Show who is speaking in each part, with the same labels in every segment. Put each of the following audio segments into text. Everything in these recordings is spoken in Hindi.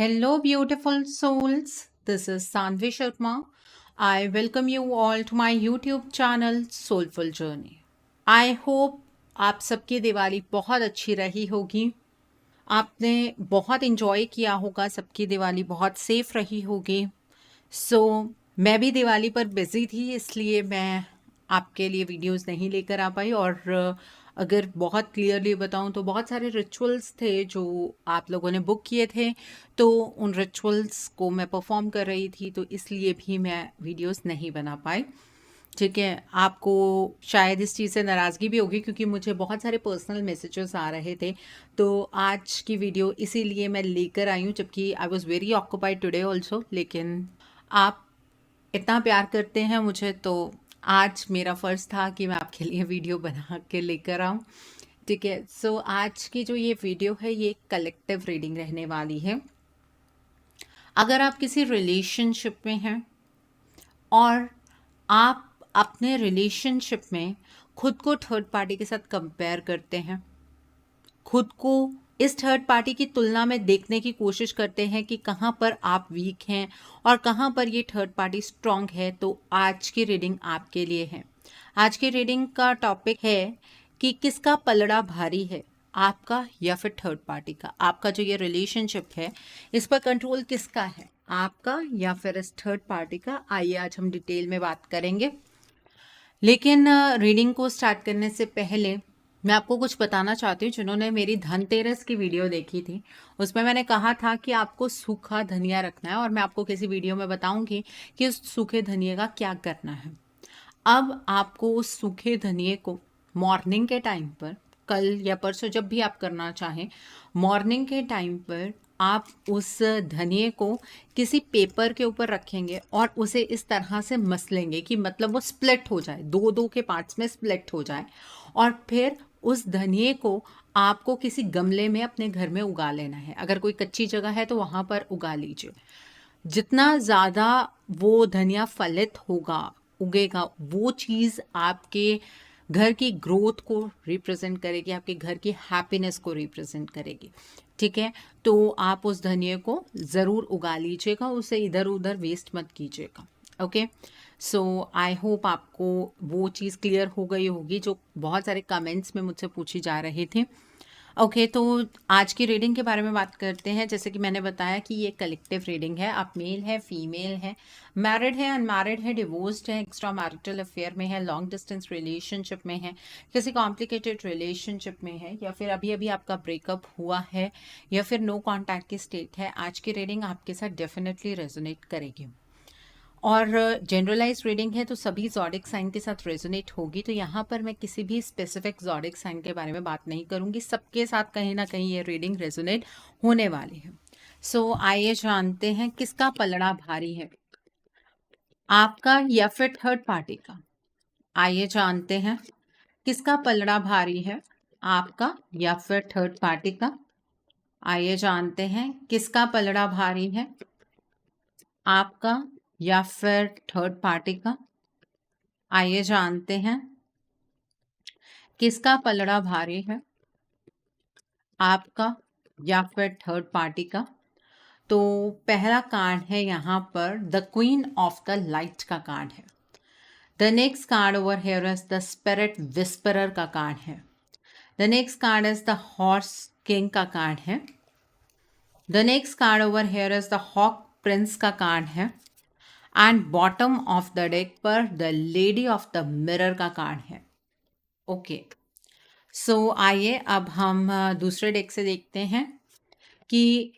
Speaker 1: Hello, beautiful souls. This is Sanvi Sharma. I welcome you all to my YouTube channel Soulful Journey. I hope आप सबकी दिवाली बहुत अच्छी रही होगी। आपने बहुत इंजॉय किया होगा, सबकी दिवाली बहुत सेफ रही होगी। मैं भी दिवाली पर बिज़ी थी, इसलिए मैं आपके लिए वीडियोस नहीं लेकर आ पाई। और अगर बहुत क्लियरली बताऊं तो बहुत सारे रिचुअल्स थे जो आप लोगों ने बुक किए थे, तो उन रिचुअल्स को मैं परफॉर्म कर रही थी, तो इसलिए भी मैं वीडियोस नहीं बना पाई। ठीक है, आपको शायद इस चीज़ से नाराज़गी भी होगी क्योंकि मुझे बहुत सारे पर्सनल मैसेजेस आ रहे थे। तो आज की वीडियो इसीलिए मैं लेकर आई हूँ, जबकि I was very occupied today also. लेकिन आप इतना प्यार करते हैं मुझे, तो आज मेरा फ़र्ज़ था कि मैं आपके लिए वीडियो बना के लेकर आऊँ। ठीक है, आज की जो ये वीडियो है ये कलेक्टिव रीडिंग रहने वाली है। अगर आप किसी रिलेशनशिप में हैं और आप अपने रिलेशनशिप में खुद को थर्ड पार्टी के साथ कंपेयर करते हैं, खुद को इस थर्ड पार्टी की तुलना में देखने की कोशिश करते हैं कि कहाँ पर आप वीक हैं और कहाँ पर ये थर्ड पार्टी स्ट्रांग है, तो आज की रीडिंग आपके लिए है। आज की रीडिंग का टॉपिक है कि किसका पलड़ा भारी है, आपका या फिर थर्ड पार्टी का। आपका जो ये रिलेशनशिप है, इस पर कंट्रोल किसका है, आपका या फिर इस थर्ड पार्टी का। आइए आज हम डिटेल में बात करेंगे। लेकिन रीडिंग को स्टार्ट करने से पहले मैं आपको कुछ बताना चाहती हूँ। जिन्होंने मेरी धनतेरस की वीडियो देखी थी, उसमें मैंने कहा था कि आपको सूखा धनिया रखना है, और मैं आपको किसी वीडियो में बताऊंगी कि उस सूखे धनिए का क्या करना है। अब आपको उस सूखे धनिए को मॉर्निंग के टाइम पर, कल या परसों जब भी आप करना चाहें, मॉर्निंग के टाइम पर आप उस धनिए को किसी पेपर के ऊपर रखेंगे और उसे इस तरह से मसलेंगे कि मतलब वो स्प्लिट हो जाए, दो दो के पार्ट्स में स्प्लिट हो जाए। और फिर उस धनिए को आपको किसी गमले में अपने घर में उगा लेना है। अगर कोई कच्ची जगह है तो वहाँ पर उगा लीजिए। जितना ज़्यादा वो धनिया फलित होगा, उगेगा, वो चीज़ आपके घर की ग्रोथ को रिप्रेजेंट करेगी, आपके घर की हैप्पीनेस को रिप्रेजेंट करेगी। ठीक है, तो आप उस धनिया को ज़रूर उगा लीजिएगा, उसे इधर उधर वेस्ट मत कीजिएगा। ओके, आई होप आपको वो चीज़ क्लियर हो गई होगी जो बहुत सारे कमेंट्स में मुझसे पूछी जा रही थी। ओके, तो आज की रीडिंग के बारे में बात करते हैं। जैसे कि मैंने बताया कि ये कलेक्टिव रीडिंग है। आप मेल है, फीमेल है, मैरिड है, अनमैरिड है, डिवोर्स्ड है, एक्स्ट्रा मैरिटल अफेयर में है, लॉन्ग डिस्टेंस रिलेशनशिप में है, किसी कॉम्प्लिकेटेड रिलेशनशिप में है, या फिर अभी अभी आपका ब्रेकअप हुआ है, या फिर नो कॉन्टैक्ट की स्टेट है, आज की रीडिंग आपके साथ डेफिनेटली रेजोनेट करेगी। और जनरलाइज रीडिंग है तो सभी ज़ोडिक साइन के साथ रेजोनेट होगी। तो यहाँ पर मैं किसी भी स्पेसिफिक ज़ोडिक साइन के बारे में बात नहीं करूँगी, सबके साथ कहीं ना कहीं ये रीडिंग रेजोनेट होने वाली है। आइए जानते हैं किसका पलड़ा भारी है, आपका या फिर थर्ड पार्टी का। आइए जानते हैं किसका पलड़ा भारी है, आपका या फिर थर्ड पार्टी का। आइए जानते हैं किसका पलड़ा भारी है, आपका या फिर थर्ड पार्टी का। आइए जानते हैं किसका पलड़ा भारी है, आपका या फिर थर्ड पार्टी का। तो पहला कार्ड है यहाँ पर the queen of the light का कार्ड है। The next card over here is the spirit whisperer का कार्ड है। The next card is the horse king का कार्ड है। The next card over here is the hawk prince का कार्ड है। And bottom of the deck पर the lady of the mirror का कार्ड है। ओके, आइए अब हम दूसरे डेक से देखते हैं कि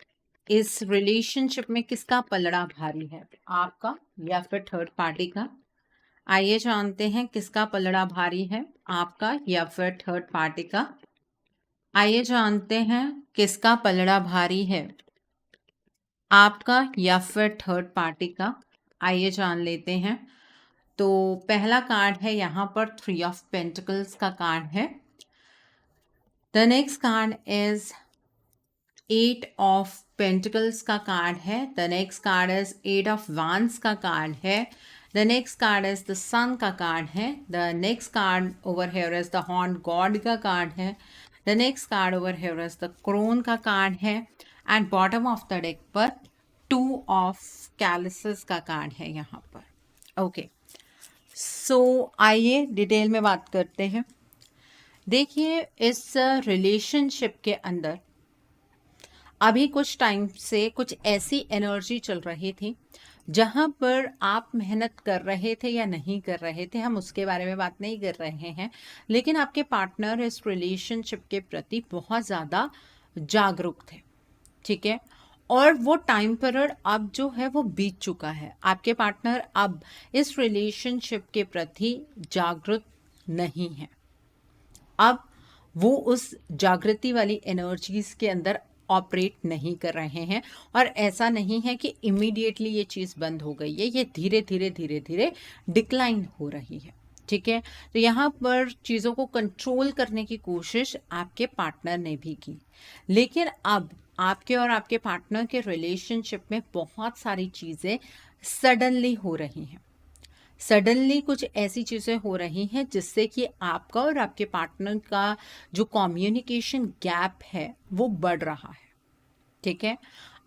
Speaker 1: इस रिलेशनशिप में किसका पलड़ा भारी है, आपका या फिर थर्ड पार्टी का। आइए जानते हैं किसका पलड़ा भारी है, आपका या फिर थर्ड पार्टी का। आइए जानते हैं किसका पलड़ा भारी है, आपका या फिर थर्ड पार्टी का। आइए जान लेते हैं। तो पहला कार्ड है यहाँ पर 3 ऑफ पेंटिकल्स का कार्ड है। The next card is 8 of pentacles का कार्ड है। The next card is 8 of wands का कार्ड है। The next card is the sun का कार्ड है। The next card over here is the horn god का कार्ड है। The next card over here is the crone का कार्ड है। And bottom of the deck पर 2 ऑफ कैलिसेस का कार्ड है यहाँ पर। ओके, सो आइए डिटेल में बात करते हैं। देखिए, इस रिलेशनशिप के अंदर अभी कुछ टाइम से कुछ ऐसी एनर्जी चल रही थी जहां पर आप मेहनत कर रहे थे या नहीं कर रहे थे, हम उसके बारे में बात नहीं कर रहे हैं, लेकिन आपके पार्टनर इस रिलेशनशिप के प्रति बहुत ज़्यादा जागरूक थे, ठीक है। और वो टाइम पीरियड अब जो है वो बीत चुका है। आपके पार्टनर अब इस रिलेशनशिप के प्रति जागरूक नहीं है। अब वो उस जागृति वाली एनर्जीज के अंदर ऑपरेट नहीं कर रहे हैं, और ऐसा नहीं है कि इमीडिएटली ये चीज़ बंद हो गई है, ये धीरे धीरे धीरे धीरे डिक्लाइन हो रही है, ठीक है। तो यहाँ पर चीज़ों को कंट्रोल करने की कोशिश आपके पार्टनर ने भी की, लेकिन अब आपके और आपके पार्टनर के रिलेशनशिप में बहुत सारी चीज़ें सडनली हो रही हैं। सडनली कुछ ऐसी चीज़ें हो रही हैं जिससे कि आपका और आपके पार्टनर का जो कम्युनिकेशन गैप है वो बढ़ रहा है, ठीक है।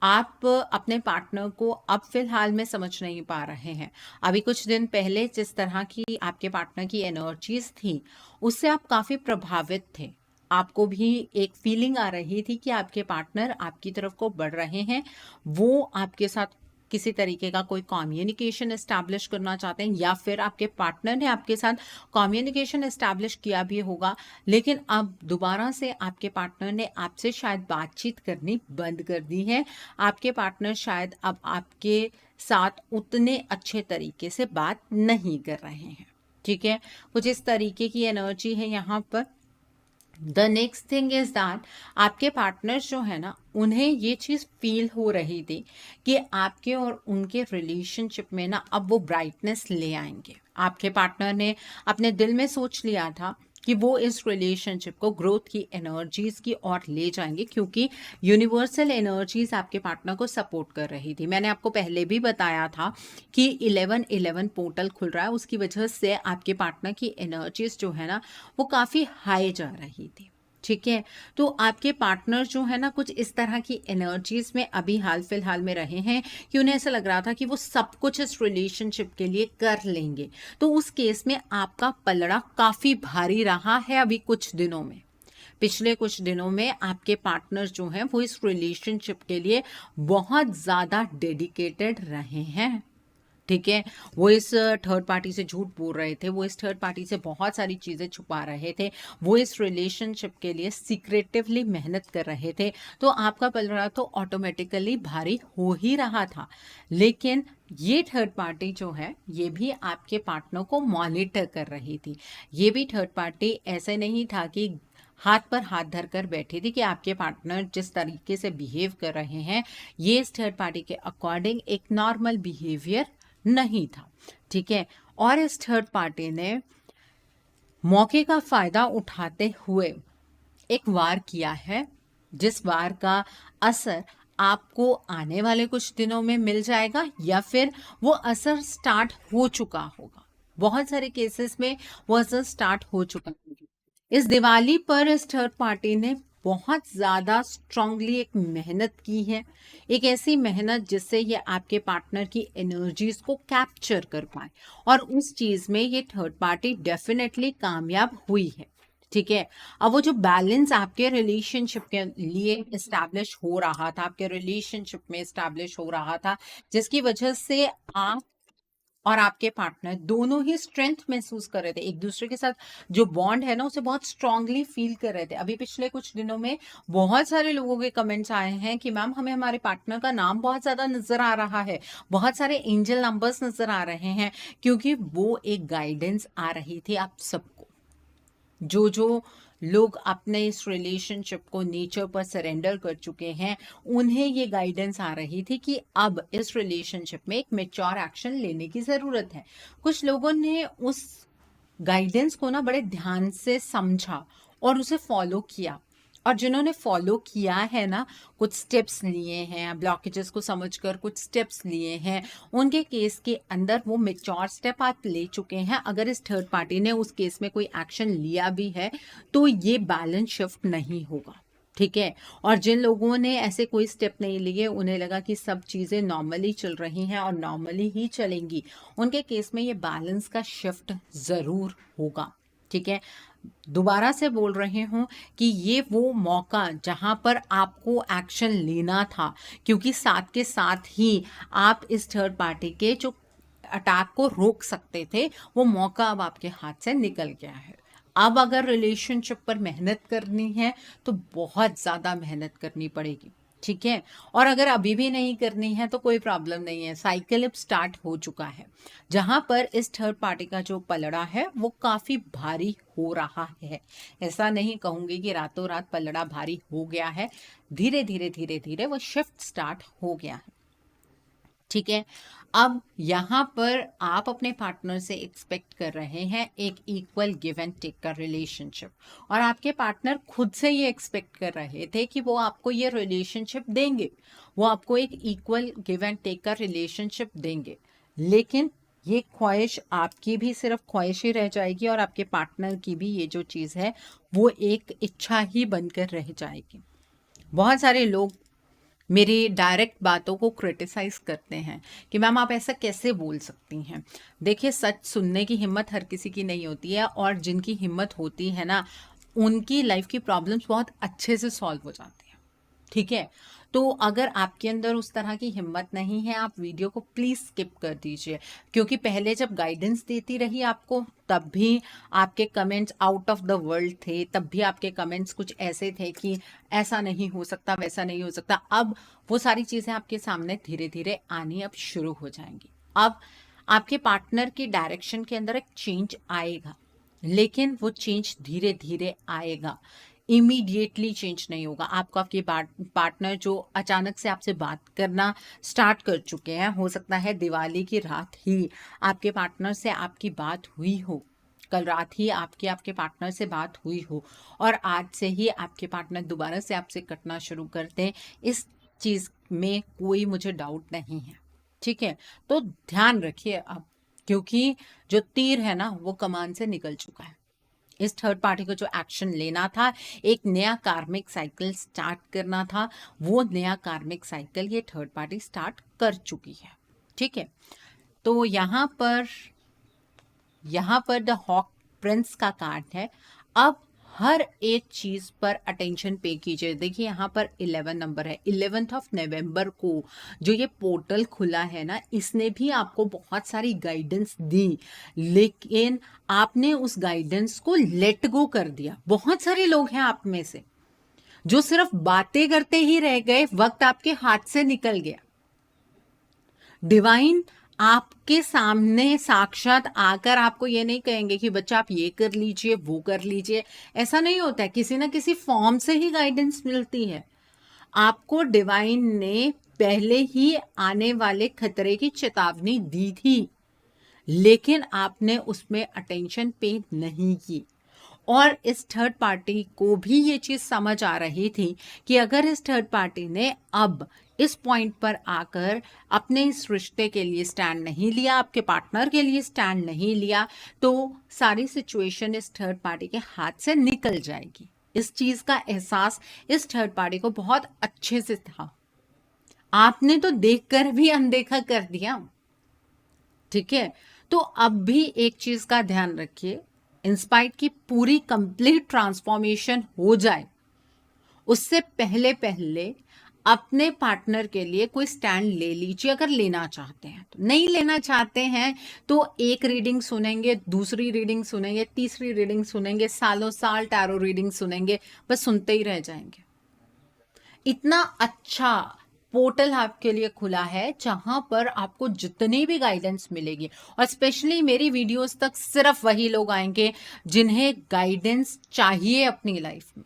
Speaker 1: आप अपने पार्टनर को अब फिलहाल में समझ नहीं पा रहे हैं। अभी कुछ दिन पहले जिस तरह की आपके पार्टनर की एनर्जीज थी उससे आप काफ़ी प्रभावित थे। आपको भी एक फीलिंग आ रही थी कि आपके पार्टनर आपकी तरफ को बढ़ रहे हैं, वो आपके साथ किसी तरीके का कोई कम्युनिकेशन एस्टैब्लिश करना चाहते हैं, या फिर आपके पार्टनर ने आपके साथ कम्युनिकेशन एस्टैब्लिश किया भी होगा, लेकिन अब दोबारा से आपके पार्टनर ने आपसे शायद बातचीत करनी बंद कर दी है। आपके पार्टनर शायद अब आपके साथ उतने अच्छे तरीके से बात नहीं कर रहे हैं, ठीक है। कुछ इस तरीके की एनर्जी है यहाँ पर। The next thing is that आपके पार्टनर्स जो है ना, उन्हें ये चीज़ फील हो रही थी कि आपके और उनके रिलेशनशिप में ना अब वो ब्राइटनेस ले आएंगे। आपके पार्टनर ने अपने दिल में सोच लिया था कि वो इस रिलेशनशिप को ग्रोथ की एनर्जीज की ओर ले जाएंगे, क्योंकि यूनिवर्सल एनर्जीज आपके पार्टनर को सपोर्ट कर रही थी। मैंने आपको पहले भी बताया था कि 11-11 पोर्टल खुल रहा है, उसकी वजह से आपके पार्टनर की एनर्जीज जो है ना वो काफ़ी हाई जा रही थी, ठीक है। तो आपके पार्टनर जो है ना कुछ इस तरह की एनर्जीज में अभी हाल फिलहाल में रहे हैं कि उन्हें ऐसा लग रहा था कि वो सब कुछ इस रिलेशनशिप के लिए कर लेंगे। तो उस केस में आपका पलड़ा काफ़ी भारी रहा है अभी कुछ दिनों में। पिछले कुछ दिनों में आपके पार्टनर जो हैं वो इस रिलेशनशिप के लिए बहुत ज़्यादा डेडिकेटेड रहे हैं, ठीक है। वो इस थर्ड पार्टी से झूठ बोल रहे थे, वो इस थर्ड पार्टी से बहुत सारी चीज़ें छुपा रहे थे, वो इस रिलेशनशिप के लिए सीक्रेटिवली मेहनत कर रहे थे। तो आपका पलड़ा तो ऑटोमेटिकली भारी हो ही रहा था, लेकिन ये थर्ड पार्टी जो है ये भी आपके पार्टनर को मॉनिटर कर रही थी। ये भी थर्ड पार्टी ऐसे नहीं था कि हाथ पर हाथ धरकर बैठी थी कि आपके पार्टनर जिस तरीके से बिहेव कर रहे हैं ये इस थर्ड पार्टी के अकॉर्डिंग एक नॉर्मल बिहेवियर नहीं था, ठीक है। और इस थर्ड पार्टी ने मौके का फायदा उठाते हुए एक वार किया है, जिस वार का असर आपको आने वाले कुछ दिनों में मिल जाएगा, या फिर वो असर स्टार्ट हो चुका होगा। बहुत सारे केसेस में वो असर स्टार्ट हो चुका है। इस दिवाली पर इस थर्ड पार्टी ने बहुत ज़्यादा स्ट्रांगली एक मेहनत की है, एक ऐसी मेहनत जिससे ये आपके पार्टनर की एनर्जीज को कैप्चर कर पाए, और उस चीज़ में ये थर्ड पार्टी डेफिनेटली कामयाब हुई है, ठीक है। अब वो जो बैलेंस आपके रिलेशनशिप के लिए इस्टेब्लिश हो रहा था, आपके रिलेशनशिप में इस्टेब्लिश हो रहा था, जिसकी वजह से आप और आपके पार्टनर दोनों ही स्ट्रेंथ महसूस कर रहे थे, एक दूसरे के साथ जो बॉन्ड है ना उसे बहुत स्ट्रांगली फील कर रहे थे। अभी पिछले कुछ दिनों में बहुत सारे लोगों के कमेंट्स आए हैं कि मैम हमें हमारे पार्टनर का नाम बहुत ज़्यादा नज़र आ रहा है, बहुत सारे एंजल नंबर्स नज़र आ रहे हैं, क्योंकि वो एक गाइडेंस आ रही थी आप सबको। जो लोग अपने इस रिलेशनशिप को नेचर पर सरेंडर कर चुके हैं उन्हें ये गाइडेंस आ रही थी कि अब इस रिलेशनशिप में एक मैच्योर एक्शन लेने की ज़रूरत है। कुछ लोगों ने उस गाइडेंस को ना बड़े ध्यान से समझा और उसे फॉलो किया, और जिन्होंने फॉलो किया है ना, कुछ स्टेप्स लिए हैं, ब्लॉकेजेस को समझकर कुछ स्टेप्स लिए हैं, उनके केस के अंदर वो मैच्योर स्टेप आप ले चुके हैं। अगर इस थर्ड पार्टी ने उस केस में कोई एक्शन लिया भी है तो ये बैलेंस शिफ्ट नहीं होगा, ठीक है। और जिन लोगों ने ऐसे कोई स्टेप नहीं लिए, उन्हें लगा कि सब चीज़ें नॉर्मली चल रही हैं और नॉर्मली ही चलेंगी, उनके केस में ये बैलेंस का शिफ्ट ज़रूर होगा। ठीक है। दोबारा से बोल रही हूँ कि ये वो मौका जहाँ पर आपको एक्शन लेना था, क्योंकि साथ के साथ ही आप इस थर्ड पार्टी के जो अटैक को रोक सकते थे, वो मौका अब आपके हाथ से निकल गया है। अब अगर रिलेशनशिप पर मेहनत करनी है तो बहुत ज़्यादा मेहनत करनी पड़ेगी। ठीक है। और अगर अभी भी नहीं करनी है तो कोई प्रॉब्लम नहीं है, साइकिल अब स्टार्ट हो चुका है, जहां पर इस थर्ड पार्टी का जो पलड़ा है वो काफ़ी भारी हो रहा है। ऐसा नहीं कहूँगी कि रातों रात पलड़ा भारी हो गया है, धीरे धीरे धीरे धीरे वो शिफ्ट स्टार्ट हो गया है। ठीक है। अब यहाँ पर आप अपने पार्टनर से एक्सपेक्ट कर रहे हैं एक इक्वल गिव एंड टेक का रिलेशनशिप, और आपके पार्टनर खुद से ये एक्सपेक्ट कर रहे थे कि वो आपको ये रिलेशनशिप देंगे, वो आपको एक इक्वल गिव एंड टेक का रिलेशनशिप देंगे। लेकिन ये ख्वाहिश आपकी भी सिर्फ ख्वाहिश ही रह जाएगी, और आपके पार्टनर की भी ये जो चीज़ है वो एक इच्छा ही बनकर रह जाएगी। बहुत सारे लोग मेरी डायरेक्ट बातों को क्रिटिसाइज करते हैं कि मैम आप ऐसा कैसे बोल सकती हैं। देखिए, सच सुनने की हिम्मत हर किसी की नहीं होती है, और जिनकी हिम्मत होती है ना, उनकी लाइफ की प्रॉब्लम्स बहुत अच्छे से सॉल्व हो जाती हैं। ठीक है। तो अगर आपके अंदर उस तरह की हिम्मत नहीं है, आप वीडियो को प्लीज़ स्किप कर दीजिए, क्योंकि पहले जब गाइडेंस देती रही आपको, तब भी आपके comments out of the world थे, तब भी आपके कमेंट्स कुछ ऐसे थे कि ऐसा नहीं हो सकता, वैसा नहीं हो सकता। अब वो सारी चीज़ें आपके सामने धीरे धीरे आनी अब शुरू हो जाएंगी। अब आपके पार्टनर की डायरेक्शन के अंदर एक चेंज आएगा, लेकिन वो चेंज धीरे धीरे आएगा, इमीडिएटली चेंज नहीं होगा। आपको आपके पार्टनर जो अचानक से आपसे बात करना स्टार्ट कर चुके हैं, हो सकता है दिवाली की रात ही आपके पार्टनर से आपकी बात हुई हो, कल रात ही आपके पार्टनर से बात हुई हो, और आज से ही आपके पार्टनर दोबारा से आपसे कटना शुरू कर दें, इस चीज़ में कोई मुझे डाउट नहीं है। ठीक है। तो ध्यान रखिए अब, क्योंकि जो तीर है ना वो कमान से निकल चुका है। इस थर्ड पार्टी को जो एक्शन लेना था, एक नया कार्मिक साइकिल स्टार्ट करना था, वो नया कार्मिक साइकिल ये थर्ड पार्टी स्टार्ट कर चुकी है। ठीक है। तो यहाँ पर द हॉक प्रिंस का कार्ड है। अब हर एक चीज पर अटेंशन पे कीजिए। देखिए, यहाँ पर 11 नंबर है, 11th ऑफ नवंबर को जो ये पोर्टल खुला है ना, इसने भी आपको बहुत सारी गाइडेंस दी, लेकिन आपने उस गाइडेंस को लेट गो कर दिया। बहुत सारे लोग हैं आप में से जो सिर्फ बातें करते ही रह गए, वक्त आपके हाथ से निकल गया। डिवाइन आपके सामने साक्षात आकर आपको ये नहीं कहेंगे कि बच्चा आप ये कर लीजिए, वो कर लीजिए। ऐसा नहीं होता है, किसी ना किसी फॉर्म से ही गाइडेंस मिलती है। आपको डिवाइन ने पहले ही आने वाले खतरे की चेतावनी दी थी, लेकिन आपने उसमें अटेंशन पे नहीं की। और इस थर्ड पार्टी को भी ये चीज़ समझ आ रही थी कि अगर इस थर्ड पार्टी ने अब इस पॉइंट पर आकर अपने इस रिश्ते के लिए स्टैंड नहीं लिया, आपके पार्टनर के लिए स्टैंड नहीं लिया, तो सारी सिचुएशन इस थर्ड पार्टी के हाथ से निकल जाएगी। इस चीज़ का एहसास इस थर्ड पार्टी को बहुत अच्छे से था। आपने तो देखकर भी अनदेखा कर दिया। ठीक है। तो अब भी एक चीज़ का ध्यान रखिए, इंस्पाइट की पूरी कंप्लीट ट्रांसफॉर्मेशन हो जाए, उससे पहले पहले अपने पार्टनर के लिए कोई स्टैंड ले लीजिए, अगर लेना चाहते हैं तो। नहीं लेना चाहते हैं तो एक रीडिंग सुनेंगे, दूसरी रीडिंग सुनेंगे, तीसरी रीडिंग सुनेंगे, सालों साल टैरो रीडिंग सुनेंगे, बस सुनते ही रह जाएंगे। इतना अच्छा पोर्टल आपके लिए खुला है जहां पर आपको जितनी भी गाइडेंस मिलेगी, और स्पेशली मेरी वीडियोस तक सिर्फ वही लोग आएंगे जिन्हें गाइडेंस चाहिए अपनी लाइफ में,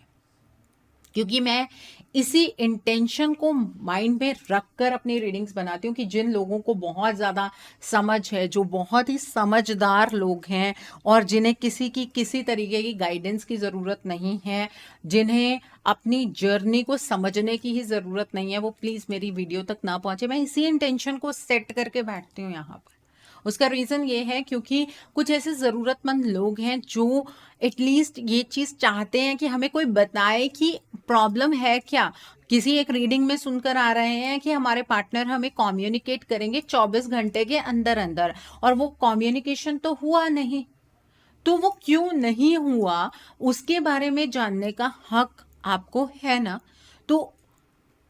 Speaker 1: क्योंकि मैं इसी इंटेंशन को माइंड में रखकर अपनी रीडिंग्स बनाती हूँ कि जिन लोगों को बहुत ज़्यादा समझ है, जो बहुत ही समझदार लोग हैं और जिन्हें किसी तरीके की गाइडेंस की ज़रूरत नहीं है, जिन्हें अपनी जर्नी को समझने की ही ज़रूरत नहीं है, वो प्लीज़ मेरी वीडियो तक ना पहुँचे। मैं इसी इंटेंशन को सेट करके बैठती हूँ यहाँ पर, उसका रीज़न ये है क्योंकि कुछ ऐसे ज़रूरतमंद लोग हैं जो एटलीस्ट ये चीज़ चाहते हैं कि हमें कोई बताए कि प्रॉब्लम है क्या। किसी एक रीडिंग में सुनकर आ रहे हैं कि हमारे पार्टनर हमें कम्युनिकेट करेंगे 24 घंटे के अंदर अंदर, और वो कम्युनिकेशन तो हुआ नहीं। तो वो क्यों नहीं हुआ उसके बारे में जानने का हक आपको है ना। तो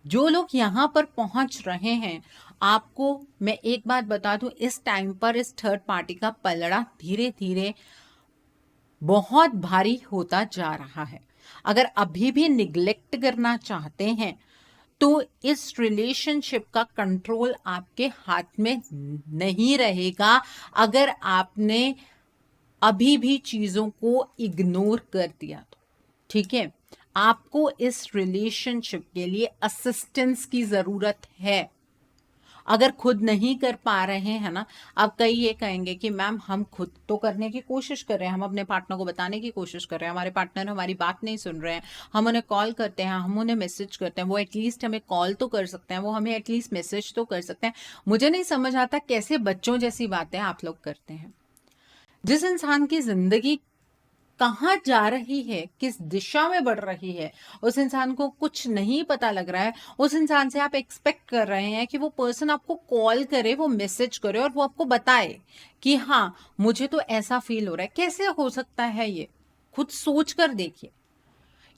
Speaker 1: जो लोग यहाँ पर पहुंच रहे हैं, आपको मैं एक बात बता दूं, इस टाइम पर इस थर्ड पार्टी का पलड़ा धीरे धीरे बहुत भारी होता जा रहा है। अगर अभी भी निग्लेक्ट करना चाहते हैं तो इस रिलेशनशिप का कंट्रोल आपके हाथ में नहीं रहेगा। अगर आपने अभी भी चीजों को इग्नोर कर दिया तो ठीक है। आपको इस रिलेशनशिप के लिए असिस्टेंस की जरूरत है। अगर खुद नहीं कर पा रहे हैं ना, अब कई ये कहेंगे कि मैम हम खुद तो करने की कोशिश कर रहे हैं, हम अपने पार्टनर को बताने की कोशिश कर रहे हैं, हमारे पार्टनर हमारी बात नहीं सुन रहे हैं, हम उन्हें कॉल करते हैं, हम उन्हें मैसेज करते हैं, वो एटलीस्ट हमें कॉल तो कर सकते हैं, वो हमें एटलीस्ट मैसेज तो कर सकते हैं। मुझे नहीं समझ आता कैसे बच्चों जैसी बातें आप लोग करते हैं। जिस इंसान की जिंदगी कहाँ जा रही है, किस दिशा में बढ़ रही है, उस इंसान को कुछ नहीं पता लग रहा है, उस इंसान से आप एक्सपेक्ट कर रहे हैं कि वो पर्सन आपको कॉल करे, वो मैसेज करे और वो आपको बताए कि हाँ मुझे तो ऐसा फील हो रहा है। कैसे हो सकता है ये? खुद सोच कर देखिए।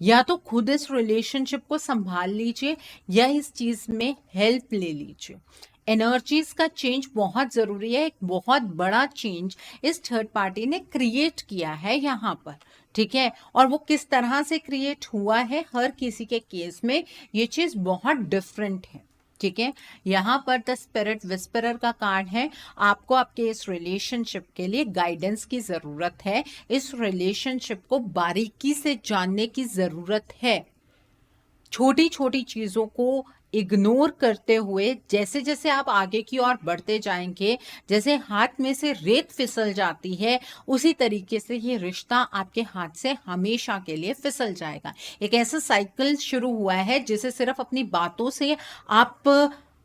Speaker 1: या तो खुद इस रिलेशनशिप को संभाल लीजिए या इस चीज में हेल्प ले लीजिए। एनर्जीज का चेंज बहुत जरूरी है। एक बहुत बड़ा चेंज इस थर्ड पार्टी ने क्रिएट किया है यहाँ पर, ठीक है। और वो किस तरह से क्रिएट हुआ है, हर किसी के केस में ये चीज बहुत डिफरेंट है, ठीक है। यहाँ पर द स्पिरिट विस्परर का कार्ड है। आपको आपके इस रिलेशनशिप के लिए गाइडेंस की जरूरत है। इस रिलेशनशिप को बारीकी से जानने की जरूरत है। छोटी छोटी चीजों को इग्नोर करते हुए जैसे जैसे आप आगे की ओर बढ़ते जाएंगे, जैसे हाथ में से रेत फिसल जाती है, उसी तरीके से ये रिश्ता आपके हाथ से हमेशा के लिए फिसल जाएगा। एक ऐसा साइकिल शुरू हुआ है जिसे सिर्फ अपनी बातों से आप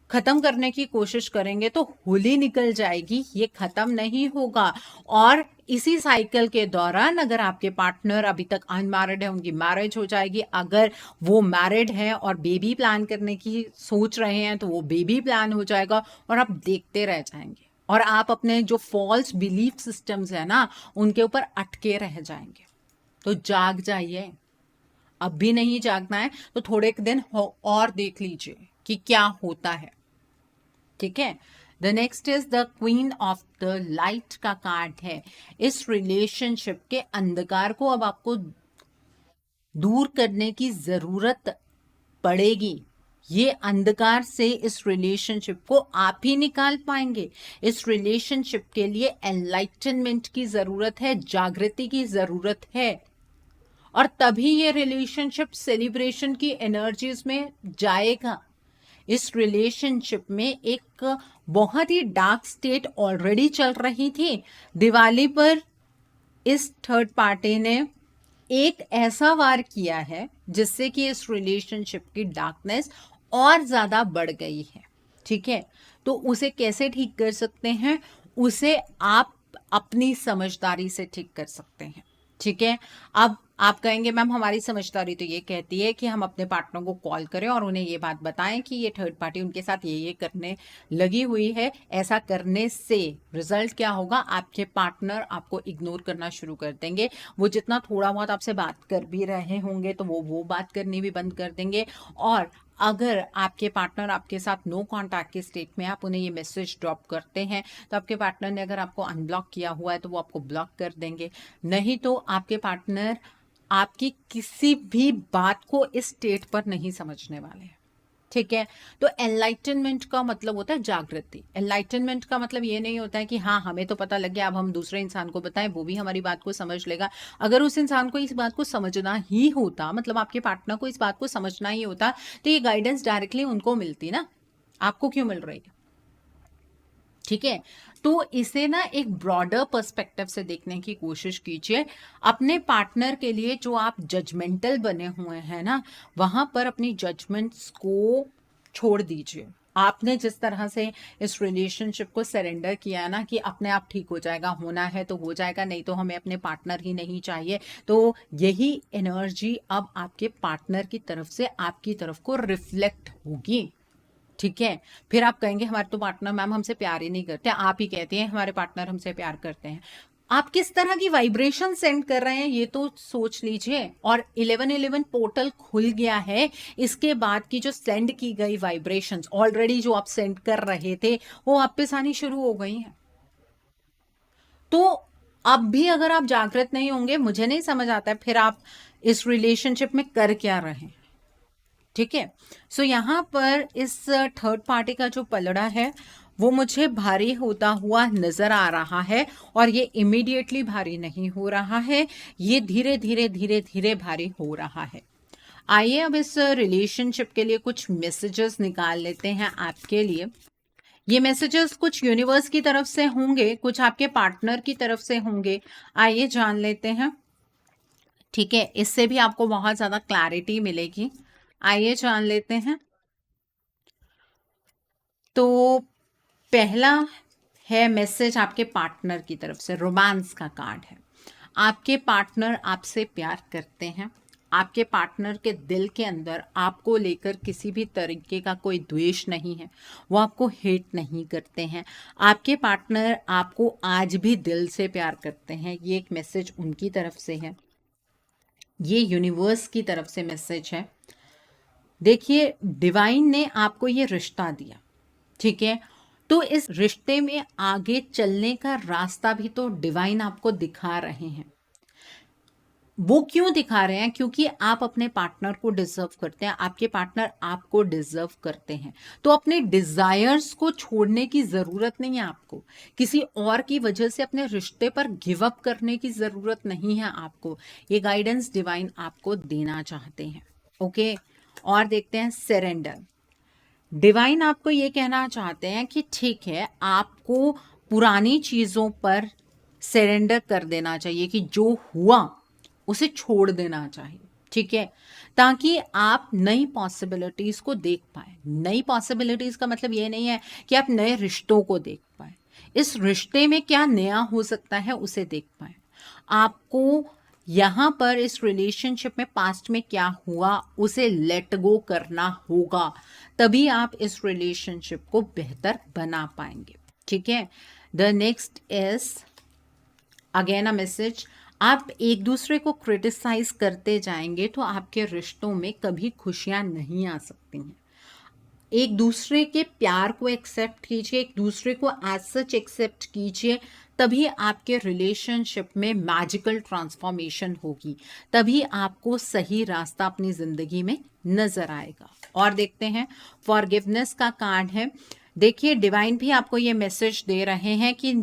Speaker 1: खत्म करने की कोशिश करेंगे तो होली निकल जाएगी, ये खत्म नहीं होगा। और इसी साइकिल के दौरान अगर आपके पार्टनर अभी तक अनमैरिड है, उनकी मैरिज हो जाएगी। अगर वो मैरिड है और बेबी प्लान करने की सोच रहे हैं तो वो बेबी प्लान हो जाएगा और आप देखते रह जाएंगे और आप अपने जो फॉल्स बिलीफ सिस्टम्स है ना उनके ऊपर अटके रह जाएंगे। तो जाग जाइए। अब भी नहीं जागना है तो थोड़े दिन और देख लीजिए कि क्या होता है, ठीक है। The next is the queen of the light का कार्ड है। इस रिलेशनशिप के अंधकार को अब आपको दूर करने की जरूरत पड़ेगी। ये अंधकार से इस रिलेशनशिप को आप ही निकाल पाएंगे। इस रिलेशनशिप के लिए एनलाइटनमेंट की जरूरत है, जागृति की जरूरत है, और तभी ये रिलेशनशिप सेलिब्रेशन की एनर्जीज में जाएगा। इस रिलेशनशिप में एक बहुत ही डार्क स्टेट ऑलरेडी चल रही थी। दिवाली पर इस थर्ड पार्टी ने एक ऐसा वार किया है जिससे कि इस रिलेशनशिप की डार्कनेस और ज्यादा बढ़ गई है, ठीक है। तो उसे कैसे ठीक कर सकते हैं? उसे आप अपनी समझदारी से ठीक कर सकते हैं, ठीक है। अब आप कहेंगे मैम हमारी समझदारी तो ये कहती है कि हम अपने पार्टनर को कॉल करें और उन्हें ये बात बताएं कि ये थर्ड पार्टी उनके साथ ये करने लगी हुई है। ऐसा करने से रिजल्ट क्या होगा? आपके पार्टनर आपको इग्नोर करना शुरू कर देंगे। वो जितना थोड़ा बहुत आपसे बात कर भी रहे होंगे तो वो बात करनी भी बंद कर देंगे। और अगर आपके पार्टनर आपके साथ नो कॉन्टैक्ट के स्टेट में आप उन्हें ये मैसेज ड्रॉप करते हैं तो आपके पार्टनर ने अगर आपको अनब्लॉक किया हुआ है तो वो आपको ब्लॉक कर देंगे। नहीं तो आपके पार्टनर आपकी किसी भी बात को इस स्टेट पर नहीं समझने वाले हैं, ठीक है। तो एनलाइटनमेंट का मतलब होता है जागृति। एनलाइटनमेंट का मतलब ये नहीं होता है कि हाँ हमें तो पता लग गया अब हम दूसरे इंसान को बताएं वो भी हमारी बात को समझ लेगा। अगर उस इंसान को इस बात को समझना ही होता, मतलब आपके पार्टनर को इस बात को समझना ही होता, तो ये गाइडेंस डायरेक्टली उनको मिलती ना, आपको क्यों मिल रही है? ठीक है। तो इसे ना एक ब्रॉडर पर्सपेक्टिव से देखने की कोशिश कीजिए। अपने पार्टनर के लिए जो आप जजमेंटल बने हुए हैं ना, वहां पर अपनी जजमेंट्स को छोड़ दीजिए। आपने जिस तरह से इस रिलेशनशिप को सरेंडर किया ना कि अपने आप ठीक हो जाएगा, होना है तो हो जाएगा, नहीं तो हमें अपने पार्टनर ही नहीं चाहिए, तो यही एनर्जी अब आपके पार्टनर की तरफ से आपकी तरफ को रिफ्लेक्ट होगी। ठीक है, फिर आप कहेंगे हमारे तो पार्टनर मैम हमसे प्यार ही नहीं करते, आप ही कहती हैं हमारे पार्टनर हमसे प्यार करते हैं। आप किस तरह की वाइब्रेशन सेंड कर रहे हैं ये तो सोच लीजिए। और 1111 पोर्टल खुल गया है, इसके बाद की जो सेंड की गई वाइब्रेशंस ऑलरेडी जो आप सेंड कर रहे थे वो वापस आनी शुरू हो गई हैं। तो अब भी अगर आप जागृत नहीं होंगे, मुझे नहीं समझ आता है फिर आप इस रिलेशनशिप में कर क्या रहे हैं। ठीक है, सो यहाँ पर इस थर्ड पार्टी का जो पलड़ा है वो मुझे भारी होता हुआ नजर आ रहा है, और ये इमीडिएटली भारी नहीं हो रहा है, ये धीरे धीरे धीरे धीरे भारी हो रहा है। आइए अब इस रिलेशनशिप के लिए कुछ मैसेजेस निकाल लेते हैं आपके लिए। ये मैसेजेस कुछ यूनिवर्स की तरफ से होंगे, कुछ आपके पार्टनर की तरफ से होंगे। आइए जान लेते हैं। ठीक है, इससे भी आपको बहुत ज्यादा क्लैरिटी मिलेगी। आइए जान लेते हैं। तो पहला है मैसेज आपके पार्टनर की तरफ से, रोमांस का कार्ड है। आपके पार्टनर आपसे प्यार करते हैं, आपके पार्टनर के दिल के अंदर आपको लेकर किसी भी तरीके का कोई द्वेष नहीं है, वो आपको हेट नहीं करते हैं। आपके पार्टनर आपको आज भी दिल से प्यार करते हैं, ये एक मैसेज उनकी तरफ से है, ये यूनिवर्स की तरफ से मैसेज है। देखिए, डिवाइन ने आपको ये रिश्ता दिया, ठीक है, तो इस रिश्ते में आगे चलने का रास्ता भी तो डिवाइन आपको दिखा रहे हैं। वो क्यों दिखा रहे हैं? क्योंकि आप अपने पार्टनर को डिजर्व करते हैं, आपके पार्टनर आपको डिजर्व करते हैं। तो अपने डिजायर्स को छोड़ने की जरूरत नहीं है आपको, किसी और की वजह से अपने रिश्ते पर गिव अप करने की जरूरत नहीं है आपको। ये गाइडेंस डिवाइन आपको देना चाहते हैं। ओके, और देखते हैं सरेंडर। डिवाइन आपको ये कहना चाहते हैं कि ठीक है, आपको पुरानी चीजों पर सरेंडर कर देना चाहिए, कि जो हुआ उसे छोड़ देना चाहिए। ठीक है, ताकि आप नई पॉसिबिलिटीज को देख पाए। नई पॉसिबिलिटीज का मतलब ये नहीं है कि आप नए रिश्तों को देख पाए, इस रिश्ते में क्या नया हो सकता है उसे देख पाए। आपको यहाँ पर इस रिलेशनशिप में पास्ट में क्या हुआ उसे लेट गो करना होगा, तभी आप इस रिलेशनशिप को बेहतर बना पाएंगे। ठीक है, the next is again a message. आप एक दूसरे को क्रिटिसाइज करते जाएंगे तो आपके रिश्तों में कभी खुशियां नहीं आ सकती हैं। एक दूसरे के प्यार को एक्सेप्ट कीजिए, एक दूसरे को एज सच एक्सेप्ट कीजिए, तभी आपके रिलेशनशिप में मैजिकल ट्रांसफॉर्मेशन होगी, तभी आपको सही रास्ता अपनी जिंदगी में नजर आएगा। और देखते हैं, फॉरगिवनेस का कार्ड है। देखिए, डिवाइन भी आपको ये मैसेज दे रहे हैं कि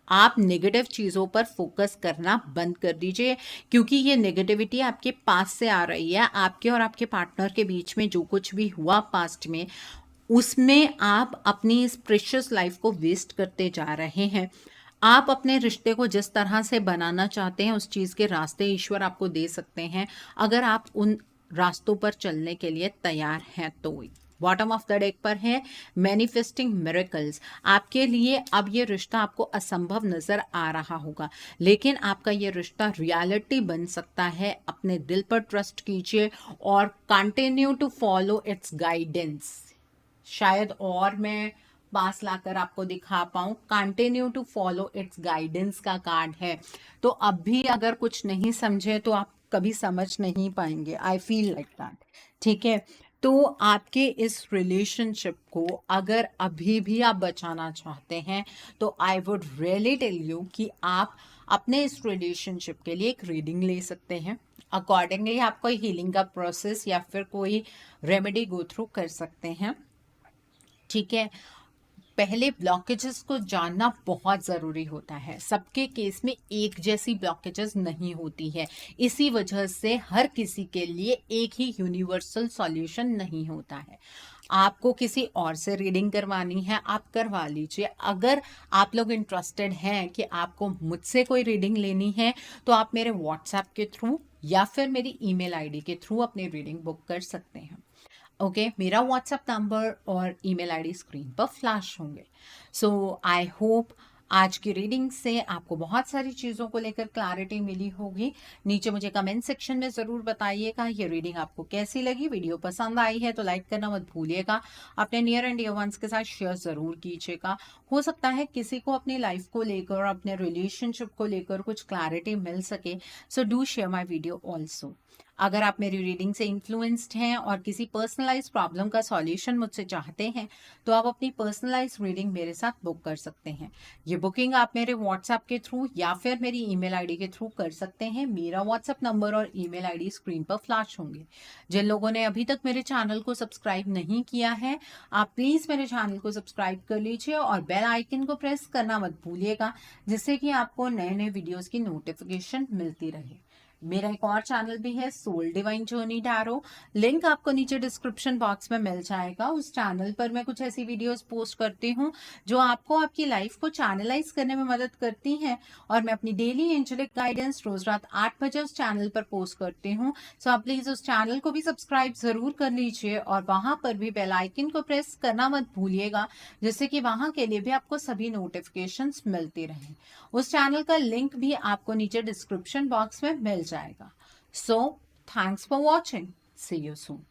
Speaker 1: आप नेगेटिव चीज़ों पर फोकस करना बंद कर दीजिए, क्योंकि ये नेगेटिविटी आपके पास से आ रही है। आपके और आपके पार्टनर के बीच में जो कुछ भी हुआ पास्ट में, उसमें आप अपनी इस प्रेशियस लाइफ को वेस्ट करते जा रहे हैं। आप अपने रिश्ते को जिस तरह से बनाना चाहते हैं उस चीज़ के रास्ते ईश्वर आपको दे सकते हैं, अगर आप उन रास्तों पर चलने के लिए तैयार हैं तो। बॉटम ऑफ द डेक पर है मैनिफेस्टिंग मिरेकल्स। आपके लिए अब ये रिश्ता आपको असंभव नजर आ रहा होगा, लेकिन आपका ये रिश्ता रियलिटी बन सकता है। अपने दिल पर ट्रस्ट कीजिए और continue to follow its guidance. शायद और मैं पास लाकर आपको दिखा पाऊं। Continue to follow its guidance का कार्ड है, तो अब भी अगर कुछ नहीं समझे तो आप कभी समझ नहीं पाएंगे। I feel like that. ठीक है, तो आपके इस रिलेशनशिप को अगर अभी भी आप बचाना चाहते हैं तो I would really tell you कि आप अपने इस रिलेशनशिप के लिए एक रीडिंग ले सकते हैं। अकॉर्डिंगली आप कोई हीलिंग का प्रोसेस या फिर कोई रेमेडी गो थ्रू कर सकते हैं। ठीक है, पहले ब्लॉकेजेस को जानना बहुत ज़रूरी होता है। सबके केस में एक जैसी ब्लॉकेजेस नहीं होती है, इसी वजह से हर किसी के लिए एक ही यूनिवर्सल सॉल्यूशन नहीं होता है। आपको किसी और से रीडिंग करवानी है, आप करवा लीजिए। अगर आप लोग इंटरेस्टेड हैं कि आपको मुझसे कोई रीडिंग लेनी है तो आप मेरे व्हाट्सएप के थ्रू या फिर मेरी ईमेल आईडी के थ्रू अपनी रीडिंग बुक कर सकते हैं। ओके मेरा व्हाट्सएप नंबर और ईमेल आईडी स्क्रीन पर फ्लैश होंगे। सो आई होप आज की रीडिंग से आपको बहुत सारी चीज़ों को लेकर क्लैरिटी मिली होगी। नीचे मुझे कमेंट सेक्शन में ज़रूर बताइएगा ये रीडिंग आपको कैसी लगी। वीडियो पसंद आई है तो लाइक करना मत भूलिएगा। अपने नियर एंड डियर वंस के साथ शेयर ज़रूर कीजिएगा। हो सकता है किसी को अपनी लाइफ को लेकर, अपने रिलेशनशिप को लेकर कुछ क्लैरिटी मिल सके। So do share my video also. अगर आप मेरी रीडिंग से इन्फ्लुएंस्ड हैं और किसी पर्सनलाइज प्रॉब्लम का सॉल्यूशन मुझसे चाहते हैं तो आप अपनी पर्सनलाइज रीडिंग मेरे साथ बुक कर सकते हैं। ये बुकिंग आप मेरे व्हाट्सएप के थ्रू या फिर मेरी ईमेल आईडी के थ्रू कर सकते हैं। मेरा व्हाट्सएप नंबर और ईमेल आईडी स्क्रीन पर फ्लैश होंगे। जिन लोगों ने अभी तक मेरे चैनल को सब्सक्राइब नहीं किया है आप प्लीज़ मेरे चैनल को सब्सक्राइब कर लीजिए और बेल आइकन को प्रेस करना मत भूलिएगा, जिससे कि आपको नए नए वीडियोज़ की नोटिफिकेशन मिलती रहे। मेरा एक और चैनल भी है soul divine journey tarot, link आपको नीचे डिस्क्रिप्शन बॉक्स में मिल जाएगा। उस चैनल पर मैं कुछ ऐसी वीडियोस पोस्ट करती हूँ जो आपको आपकी लाइफ को चैनलाइज करने में मदद करती हैं और मैं अपनी डेली एंजेलिक गाइडेंस रोज रात 8 बजे उस चैनल पर पोस्ट करती हूँ। सो आप प्लीज उस चैनल को भी सब्सक्राइब जरूर कर लीजिए और वहां पर भी बेल आइकन को प्रेस करना मत भूलिएगा, जिससे कि वहां के लिए भी आपको सभी नोटिफिकेशंस मिलती रहें। उस चैनल का लिंक भी आपको नीचे डिस्क्रिप्शन बॉक्स में मिल जाएगा। So thanks for watching, see you soon.